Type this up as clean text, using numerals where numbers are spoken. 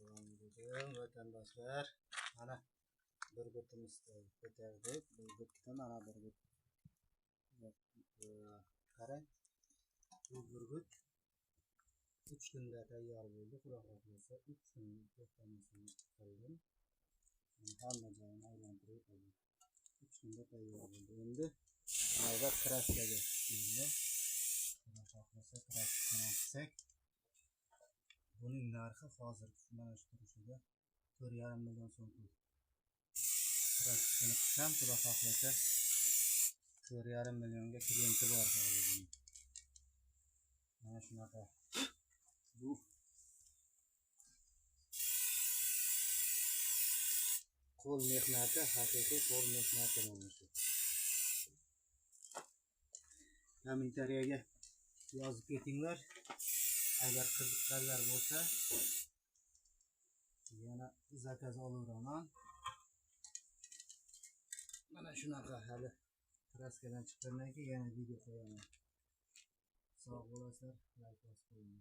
Assalomu vatandoshlar. Mana burgutimizni ko'tardik. Burgutdan mana burgut. Qarang. Bu burgut 3 kunda tayyor bo'ldi. Xudo xohlasa 3 kun to'xtamasini qildim. Hamma joyini aylantirib qo'ydim. 3 kunda tayyor bo'ldi. Endi navbat kraskaga keldi. Xudo xohlasa kraskani qilsak. Buning narxi hozir mana shu turishida 4,5 million so'm pul. Kraskani qilsam, xudo xohlasa 4,5 millionga klienti bor hozir. Mana shunaqa. Bu qo'l mehnati, haqiqiy qo'l mehnati mana shu. Kommentariyaga yozib ketinglar. Agar qiziqqanlar bo'lsa, yana zakaz olaveraman. Mana shunaqa hali kraskadan chiqqandan keyin yana video qo'yaman. Sog' bo'lasizlar, like bosib qo'ying.